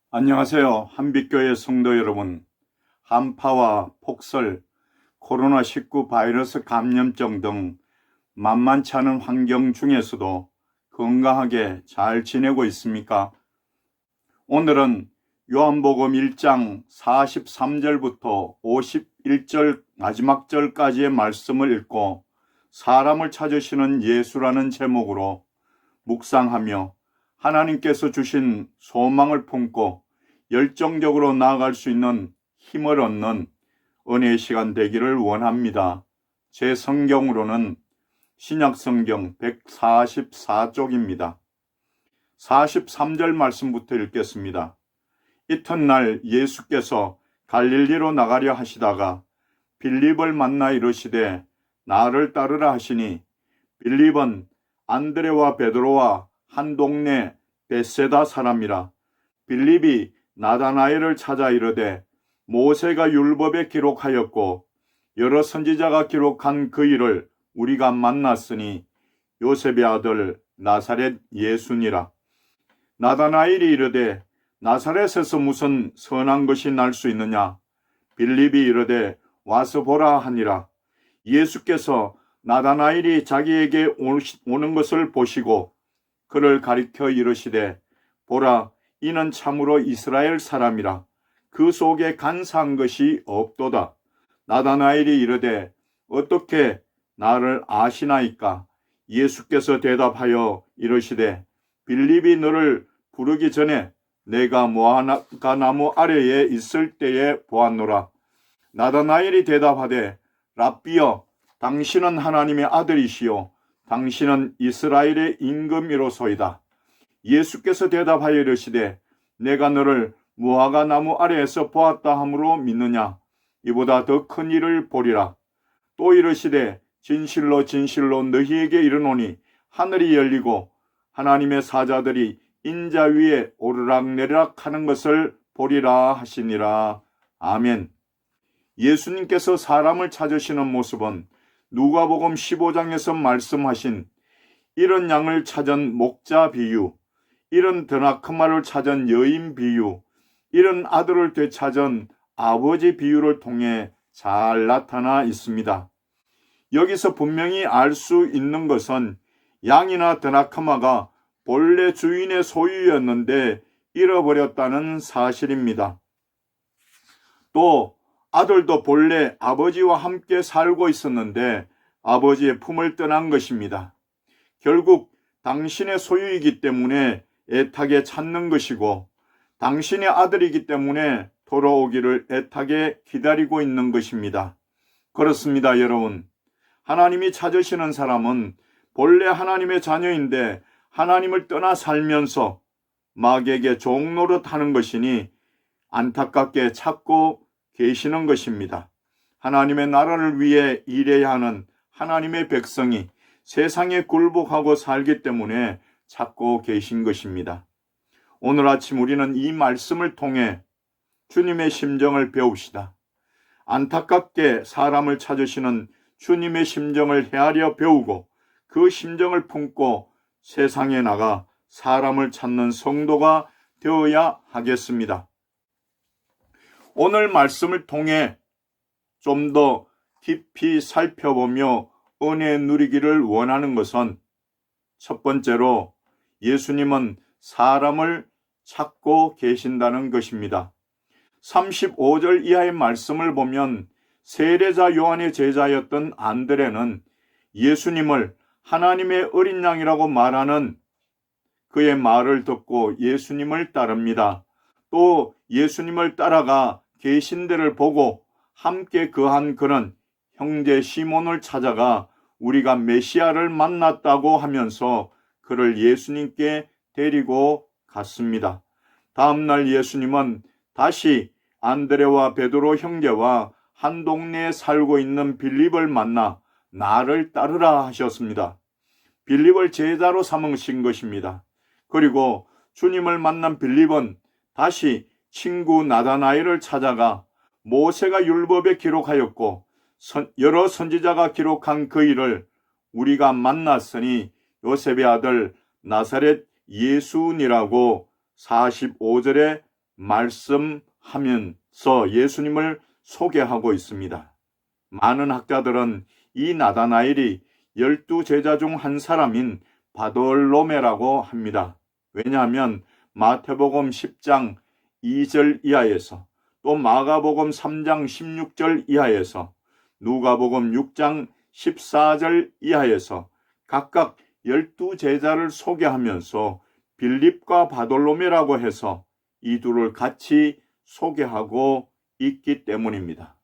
안녕하세요. 한빛교회 성도 여러분. 한파와 폭설, 코로나19 바이러스 감염증 등 만만치 않은 환경 중에서도 건강하게 잘 지내고 있습니까? 오늘은 요한복음 1장 43절부터 51절 마지막 절까지의 말씀을 읽고 사람을 찾으시는 예수라는 제목으로 묵상하며 하나님께서 주신 소망을 품고 열정적으로 나아갈 수 있는 힘을 얻는 은혜의 시간 되기를 원합니다. 제 성경으로는 신약성경 144쪽입니다. 43절 말씀부터 읽겠습니다. 이튿날 예수께서 갈릴리로 나가려 하시다가 빌립을 만나 이르시되 나를 따르라 하시니 빌립은 안드레와 베드로와 한 동네 벳세다 사람이라. 빌립이 나다나엘을 찾아 이르되 모세가 율법에 기록하였고 여러 선지자가 기록한 그 일을 우리가 만났으니 요셉의 아들 나사렛 예수니라. 나다나엘이 이르되 나사렛에서 무슨 선한 것이 날 수 있느냐? 빌립이 이르되 와서 보라 하니라. 예수께서 나다나엘이 자기에게 오는 것을 보시고 그를 가리켜 이르시되 보라, 이는 참으로 이스라엘 사람이라. 그 속에 간사한 것이 없도다. 나다나엘이 이르되 어떻게 나를 아시나이까? 예수께서 대답하여 이르시되 빌립이 너를 부르기 전에 내가 무화과 나무 아래에 있을 때에 보았노라. 나다나엘이 대답하되 랍비여, 당신은 하나님의 아들이시요 당신은 이스라엘의 임금이로소이다. 예수께서 대답하여 이르시되 내가 너를 무화과 나무 아래에서 보았다 함으로 믿느냐? 이보다 더 큰 일을 보리라. 또 이르시되 진실로 진실로 너희에게 이르노니 하늘이 열리고 하나님의 사자들이 인자 위에 오르락내리락 하는 것을 보리라 하시니라. 아멘. 예수님께서 사람을 찾으시는 모습은 누가복음 15장에서 말씀하신 이런 양을 찾은 목자 비유, 이런 드나크마를 찾은 여인 비유, 이런 아들을 되찾은 아버지 비유를 통해 잘 나타나 있습니다. 여기서 분명히 알 수 있는 것은 양이나 드나크마가 본래 주인의 소유였는데 잃어버렸다는 사실입니다. 또 아들도 본래 아버지와 함께 살고 있었는데 아버지의 품을 떠난 것입니다. 결국 당신의 소유이기 때문에 애타게 찾는 것이고 당신의 아들이기 때문에 돌아오기를 애타게 기다리고 있는 것입니다. 그렇습니다, 여러분. 하나님이 찾으시는 사람은 본래 하나님의 자녀인데 하나님을 떠나 살면서 마귀에게 종노릇 하는 것이니 안타깝게 찾고 계시는 것입니다. 하나님의 나라를 위해 일해야 하는 하나님의 백성이 세상에 굴복하고 살기 때문에 찾고 계신 것입니다. 오늘 아침 우리는 이 말씀을 통해 주님의 심정을 배웁시다. 안타깝게 사람을 찾으시는 주님의 심정을 헤아려 배우고 그 심정을 품고 세상에 나가 사람을 찾는 성도가 되어야 하겠습니다. 오늘 말씀을 통해 좀 더 깊이 살펴보며 은혜 누리기를 원하는 것은 첫 번째로 예수님은 사람을 찾고 계신다는 것입니다. 35절 이하의 말씀을 보면 세례자 요한의 제자였던 안드레는 예수님을 하나님의 어린 양이라고 말하는 그의 말을 듣고 예수님을 따릅니다. 또 예수님을 따라가 계신 데를 보고 함께 거한 그는 형제 시몬을 찾아가 우리가 메시아를 만났다고 하면서 그를 예수님께 데리고 갔습니다. 다음날 예수님은 다시 안드레와 베드로 형제와 한 동네에 살고 있는 빌립을 만나 나를 따르라 하셨습니다. 빌립을 제자로 삼으신 것입니다. 그리고 주님을 만난 빌립은 다시 친구 나다나엘을 찾아가 모세가 율법에 기록하였고 여러 선지자가 기록한 그 일을 우리가 만났으니 요셉의 아들 나사렛 예수니라고 45절에 말씀하면서 예수님을 소개하고 있습니다. 많은 학자들은 이 나다나엘이 12제자 중 한 사람인 바돌로메라고 합니다. 왜냐하면 마태복음 10장 2절 이하에서 또 마가복음 3장 16절 이하에서 누가복음 6장 14절 이하에서 각각 12제자를 소개하면서 빌립과 바돌로메라고 해서 이 둘을 같이 소개하고 있기 때문입니다.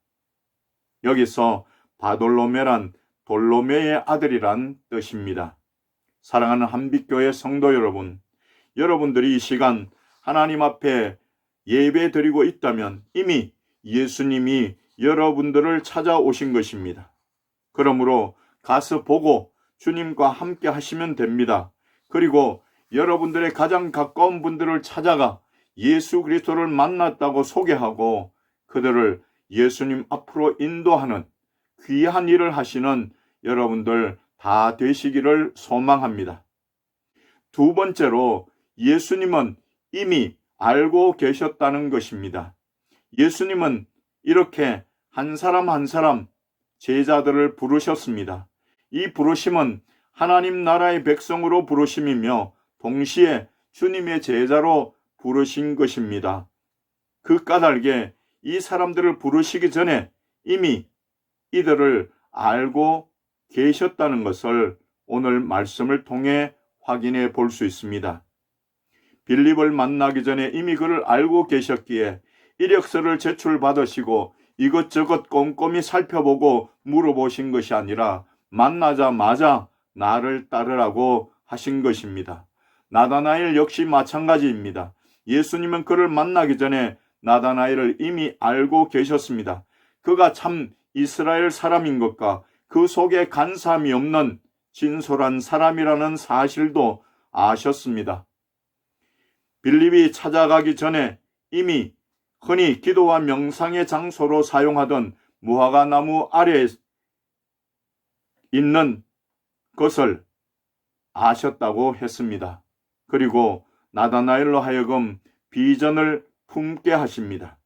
여기서 바돌로메란 돌로메의 아들이란 뜻입니다. 사랑하는 한빛교회 성도 여러분, 여러분들이 이 시간 하나님 앞에 예배 드리고 있다면 이미 예수님이 여러분들을 찾아오신 것입니다. 그러므로 가서 보고 주님과 함께 하시면 됩니다. 그리고 여러분들의 가장 가까운 분들을 찾아가 예수 그리스도를 만났다고 소개하고 그들을 예수님 앞으로 인도하는 귀한 일을 하시는 여러분들 다 되시기를 소망합니다. 두 번째로 예수님은 이미 알고 계셨다는 것입니다. 예수님은 이렇게 한 사람 한 사람 제자들을 부르셨습니다. 이 부르심은 하나님 나라의 백성으로 부르심이며 동시에 주님의 제자로 부르신 것입니다. 그 까닭에 이 사람들을 부르시기 전에 이미 이들을 알고 계셨다는 것을 오늘 말씀을 통해 확인해 볼 수 있습니다. 빌립을 만나기 전에 이미 그를 알고 계셨기에 이력서를 제출받으시고 이것저것 꼼꼼히 살펴보고 물어보신 것이 아니라 만나자마자 나를 따르라고 하신 것입니다. 나다나엘 역시 마찬가지입니다. 예수님은 그를 만나기 전에 나다나엘을 이미 알고 계셨습니다. 그가 참 이스라엘 사람인 것과 그 속에 간사함이 없는 진솔한 사람이라는 사실도 아셨습니다. 빌립이 찾아가기 전에 이미 흔히 기도와 명상의 장소로 사용하던 무화과 나무 아래에 있는 것을 아셨다고 했습니다. 그리고 나다나엘로 하여금 비전을 품게 하십니다.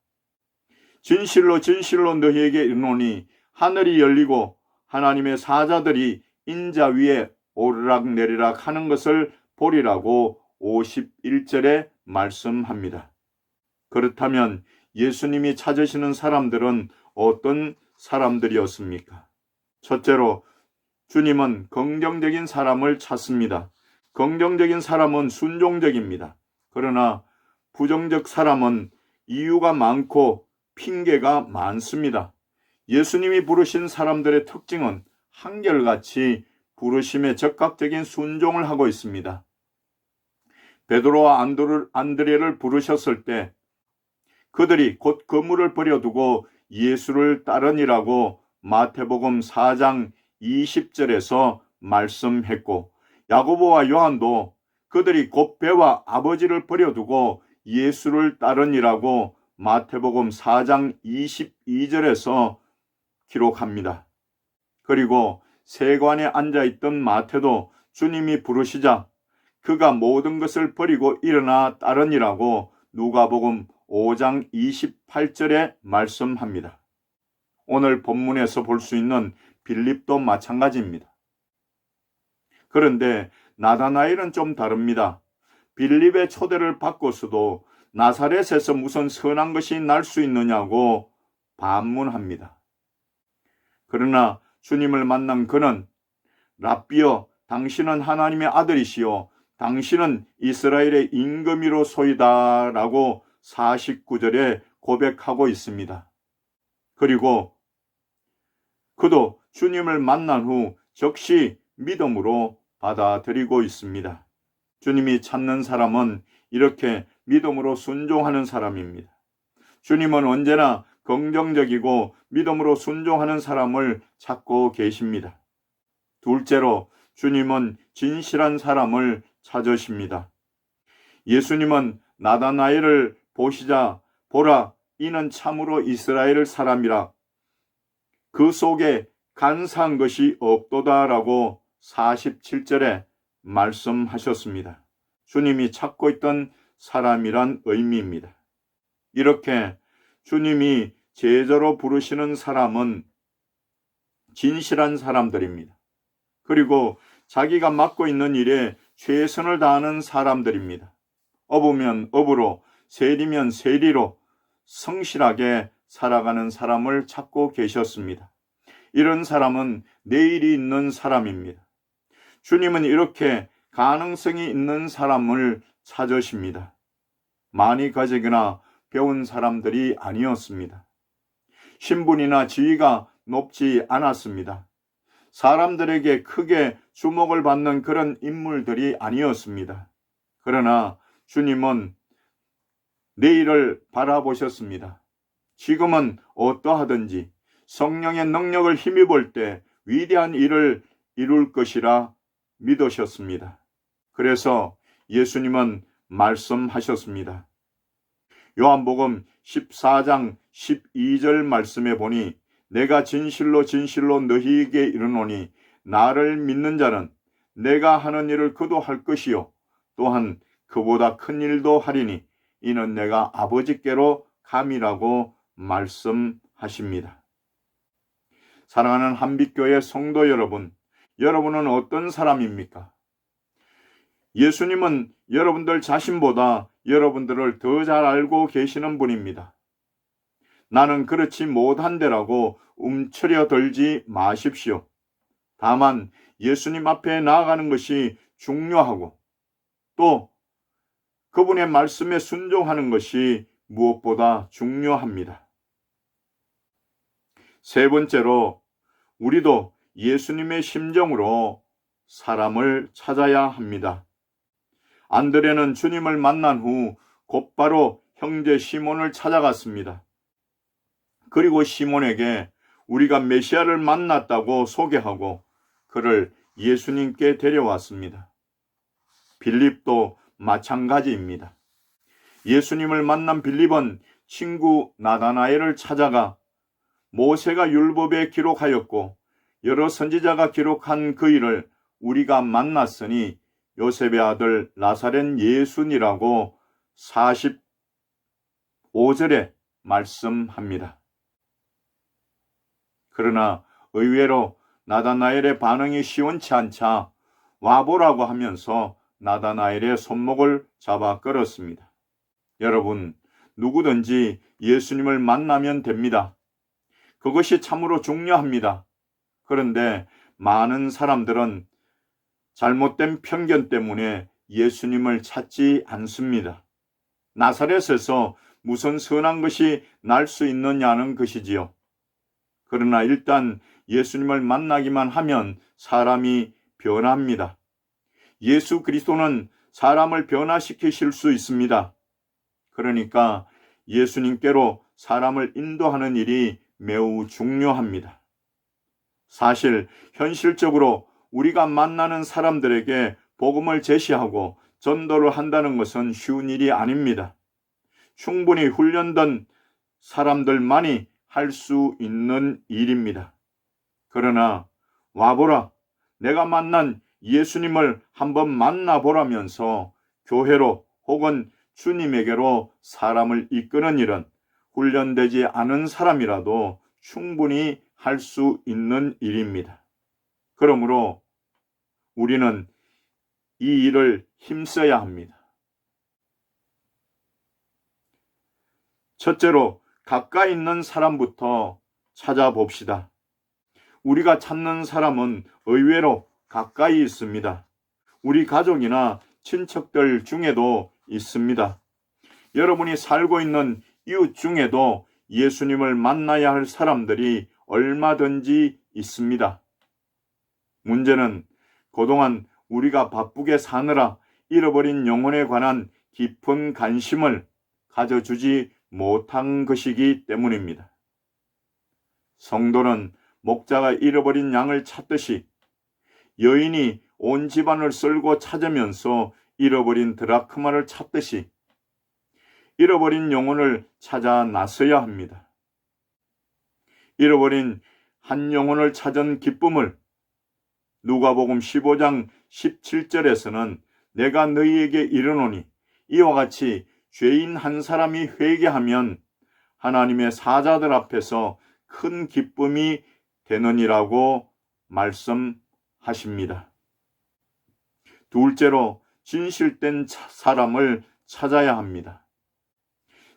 진실로 진실로 너희에게 이르노니 하늘이 열리고 하나님의 사자들이 인자 위에 오르락내리락 하는 것을 보리라고 51절에 말씀합니다. 그렇다면 예수님이 찾으시는 사람들은 어떤 사람들이었습니까? 첫째로 주님은 긍정적인 사람을 찾습니다. 긍정적인 사람은 순종적입니다. 그러나 부정적 사람은 이유가 많고 핑계가 많습니다. 예수님이 부르신 사람들의 특징은 한결같이 부르심에 적극적인 순종을 하고 있습니다. 베드로와 안드레를 부르셨을 때 그들이 곧 그물을 버려두고 예수를 따르니라고 마태복음 4장 20절에서 말씀했고, 야고보와 요한도 그들이 곧 배와 아버지를 버려두고 예수를 따르니라고 마태복음 4장 22절에서 기록합니다. 그리고 세관에 앉아있던 마태도 주님이 부르시자 그가 모든 것을 버리고 일어나 따르니라고 누가복음 5장 28절에 말씀합니다. 오늘 본문에서 볼 수 있는 빌립도 마찬가지입니다. 그런데 나다나엘은 좀 다릅니다. 빌립의 초대를 받고서도 나사렛에서 무슨 선한 것이 날 수 있느냐고 반문합니다. 그러나 주님을 만난 그는 랍비여, 당신은 하나님의 아들이시요 당신은 이스라엘의 임금이로소이다 라고 49절에 고백하고 있습니다. 그리고 그도 주님을 만난 후 즉시 믿음으로 받아들이고 있습니다. 주님이 찾는 사람은 이렇게 믿음으로 순종하는 사람입니다. 주님은 언제나 긍정적이고 믿음으로 순종하는 사람을 찾고 계십니다. 둘째로 주님은 진실한 사람을 찾으십니다. 예수님은 나다나엘을 보시자 보라 이는 참으로 이스라엘 사람이라 그 속에 간사한 것이 없도다라고 47절에 말씀하셨습니다. 주님이 찾고 있던 사람이란 의미입니다. 이렇게 주님이 제자로 부르시는 사람은 진실한 사람들입니다. 그리고 자기가 맡고 있는 일에 최선을 다하는 사람들입니다. 업으면 업으로, 세리면 세리로 성실하게 살아가는 사람을 찾고 계셨습니다. 이런 사람은 내일이 있는 사람입니다. 주님은 이렇게 가능성이 있는 사람을 찾으십니다. 많이 가지거나 배운 사람들이 아니었습니다. 신분이나 지위가 높지 않았습니다. 사람들에게 크게 주목을 받는 그런 인물들이 아니었습니다. 그러나 주님은 내일을 바라보셨습니다. 지금은 어떠하든지 성령의 능력을 힘입을 때 위대한 일을 이룰 것이라 믿으셨습니다. 그래서 예수님은 말씀하셨습니다. 요한복음 14장 12절 말씀에 보니 내가 진실로 진실로 너희에게 이르노니 나를 믿는 자는 내가 하는 일을 그도 할 것이요 또한 그보다 큰 일도 하리니 이는 내가 아버지께로 감이라고 말씀하십니다. 사랑하는 한빛교회 성도 여러분, 여러분은 어떤 사람입니까? 예수님은 여러분들 자신보다 여러분들을 더 잘 알고 계시는 분입니다. 나는 그렇지 못한데라고 움츠려들지 마십시오. 다만 예수님 앞에 나아가는 것이 중요하고 또 그분의 말씀에 순종하는 것이 무엇보다 중요합니다. 세 번째로 우리도 예수님의 심정으로 사람을 찾아야 합니다. 안드레는 주님을 만난 후 곧바로 형제 시몬을 찾아갔습니다. 그리고 시몬에게 우리가 메시아를 만났다고 소개하고 그를 예수님께 데려왔습니다. 빌립도 마찬가지입니다. 예수님을 만난 빌립은 친구 나다나엘을 찾아가 모세가 율법에 기록하였고 여러 선지자가 기록한 그 일을 우리가 만났으니 요셉의 아들 나사렛 예수니라고 45절에 말씀합니다. 그러나 의외로 나다나엘의 반응이 시원치 않자 와보라고 하면서 나다나엘의 손목을 잡아 끌었습니다. 여러분, 누구든지 예수님을 만나면 됩니다. 그것이 참으로 중요합니다. 그런데 많은 사람들은 잘못된 편견 때문에 예수님을 찾지 않습니다. 나사렛에서 무슨 선한 것이 날 수 있느냐는 것이지요. 그러나 일단 예수님을 만나기만 하면 사람이 변합니다. 예수 그리스도는 사람을 변화시키실 수 있습니다. 그러니까 예수님께로 사람을 인도하는 일이 매우 중요합니다. 사실 현실적으로 우리가 만나는 사람들에게 복음을 제시하고 전도를 한다는 것은 쉬운 일이 아닙니다. 충분히 훈련된 사람들만이 할 수 있는 일입니다. 그러나 와보라, 내가 만난 예수님을 한번 만나보라면서 교회로 혹은 주님에게로 사람을 이끄는 일은 훈련되지 않은 사람이라도 충분히 할 수 있는 일입니다. 그러므로 우리는 이 일을 힘써야 합니다. 첫째로 가까이 있는 사람부터 찾아봅시다. 우리가 찾는 사람은 의외로 가까이 있습니다. 우리 가족이나 친척들 중에도 있습니다. 여러분이 살고 있는 이웃 중에도 예수님을 만나야 할 사람들이 얼마든지 있습니다. 문제는 그동안 우리가 바쁘게 사느라 잃어버린 영혼에 관한 깊은 관심을 가져주지 못한 것이기 때문입니다. 성도는 목자가 잃어버린 양을 찾듯이 여인이 온 집안을 쓸고 찾으면서 잃어버린 드라크마를 찾듯이 잃어버린 영혼을 찾아 나서야 합니다. 잃어버린 한 영혼을 찾은 기쁨을 누가복음 15장 17절에서는 내가 너희에게 이르노니 이와 같이 죄인 한 사람이 회개하면 하나님의 사자들 앞에서 큰 기쁨이 되느니라고 말씀하십니다. 둘째로, 진실된 사람을 찾아야 합니다.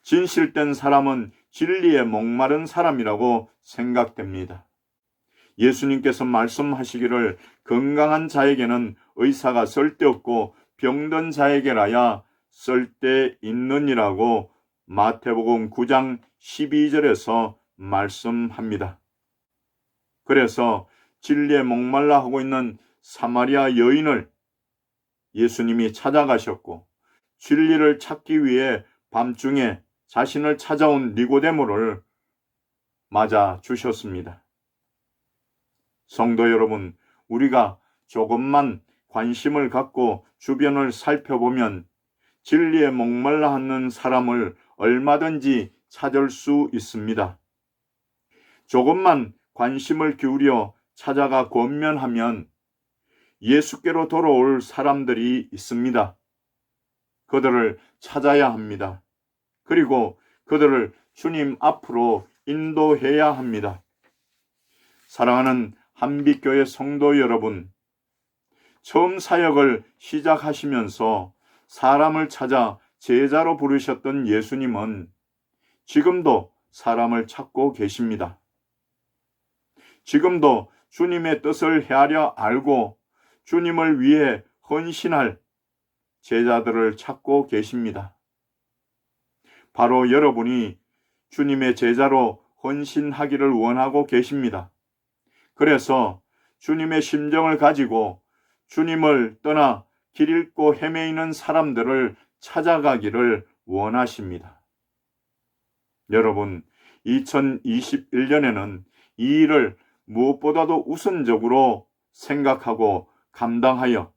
진실된 사람은 진리에 목마른 사람이라고 생각됩니다. 예수님께서 말씀하시기를 건강한 자에게는 의사가 쓸데없고 병든 자에게라야 쓸데있느니라고 마태복음 9장 12절에서 말씀합니다. 그래서 진리에 목말라 하고 있는 사마리아 여인을 예수님이 찾아가셨고, 진리를 찾기 위해 밤중에 자신을 찾아온 니고데모를 맞아 주셨습니다. 성도 여러분, 우리가 조금만 관심을 갖고 주변을 살펴보면 진리에 목말라 하는 사람을 얼마든지 찾을 수 있습니다. 조금만 관심을 기울여 찾아가 권면하면 예수께로 돌아올 사람들이 있습니다. 그들을 찾아야 합니다. 그리고 그들을 주님 앞으로 인도해야 합니다. 사랑하는 한빛교회 성도 여러분, 처음 사역을 시작하시면서 사람을 찾아 제자로 부르셨던 예수님은 지금도 사람을 찾고 계십니다. 지금도 주님의 뜻을 헤아려 알고 주님을 위해 헌신할 제자들을 찾고 계십니다. 바로 여러분이 주님의 제자로 헌신하기를 원하고 계십니다. 그래서 주님의 심정을 가지고 주님을 떠나 길 잃고 헤매이는 사람들을 찾아가기를 원하십니다. 여러분, 2021년에는 이 일을 무엇보다도 우선적으로 생각하고 감당하여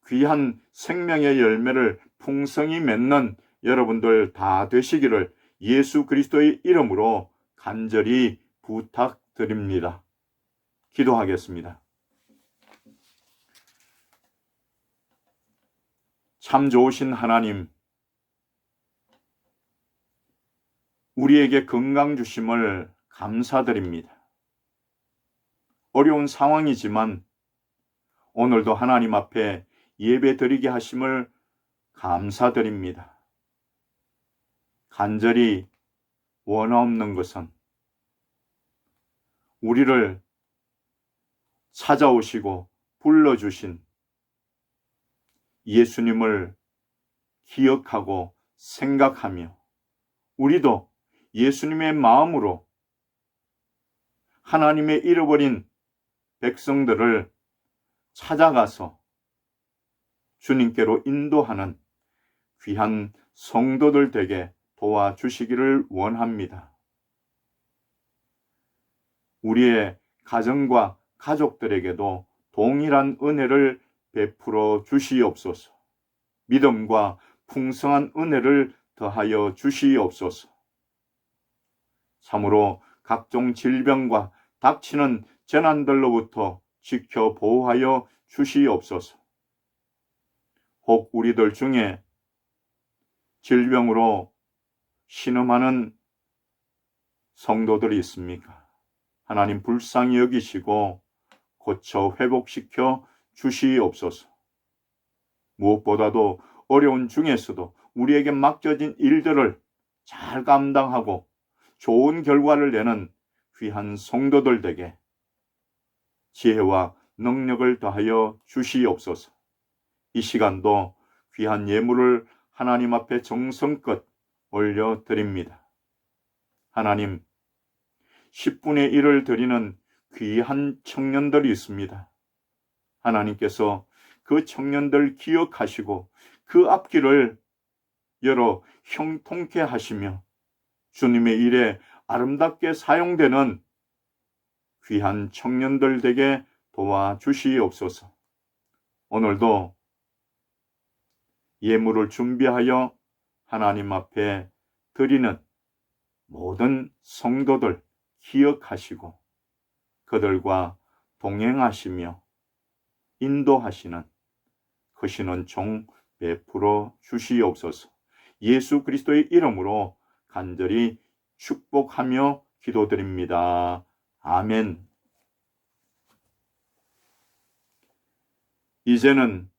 귀한 생명의 열매를 풍성히 맺는 여러분들 다 되시기를 예수 그리스도의 이름으로 간절히 부탁드립니다. 기도하겠습니다. 참 좋으신 하나님, 우리에게 건강 주심을 감사드립니다. 어려운 상황이지만 오늘도 하나님 앞에 예배 드리게 하심을 감사드립니다. 간절히 원하옵는 것은 우리를 찾아오시고 불러주신 예수님을 기억하고 생각하며 우리도 예수님의 마음으로 하나님의 잃어버린 백성들을 찾아가서 주님께로 인도하는 귀한 성도들 되게 도와주시기를 원합니다. 우리의 가정과 가족들에게도 동일한 은혜를 베풀어 주시옵소서. 믿음과 풍성한 은혜를 더하여 주시옵소서. 참으로 각종 질병과 닥치는 재난들로부터 지켜 보호하여 주시옵소서. 혹 우리들 중에 질병으로 신음하는 성도들이 있습니까? 하나님 불쌍히 여기시고 고쳐 회복시켜 주시옵소서. 무엇보다도 어려운 중에서도 우리에게 맡겨진 일들을 잘 감당하고 좋은 결과를 내는 귀한 성도들 되게 지혜와 능력을 더하여 주시옵소서. 이 시간도 귀한 예물을 하나님 앞에 정성껏 올려드립니다. 하나님, 10분의 1을 드리는 귀한 청년들이 있습니다. 하나님께서 그 청년들 기억하시고 그 앞길을 열어 형통케 하시며 주님의 일에 아름답게 사용되는 귀한 청년들 되게 도와주시옵소서. 오늘도 예물을 준비하여 하나님 앞에 드리는 모든 성도들 기억하시고 그들과 동행하시며 인도하시는 크시는 종 베풀어 주시옵소서. 예수 그리스도의 이름으로 간절히 축복하며 기도드립니다. 아멘. 이제는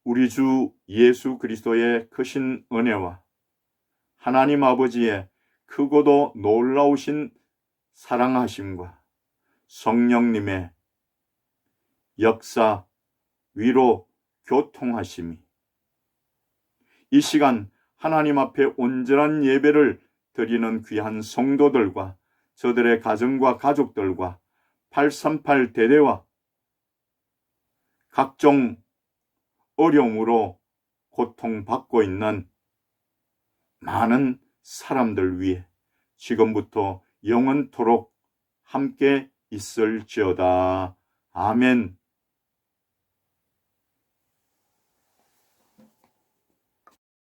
우리 주 예수 그리스도의 크신 은혜와 하나님 아버지의 크고도 놀라우신 사랑하심과 성령님의 역사, 위로, 교통하심이 이 시간 하나님 앞에 온전한 예배를 드리는 귀한 성도들과 저들의 가정과 가족들과 838 대대와 각종 어려움으로 고통받고 있는 많은 사람들 위해 지금부터 영원토록 함께 있을지어다. 아멘.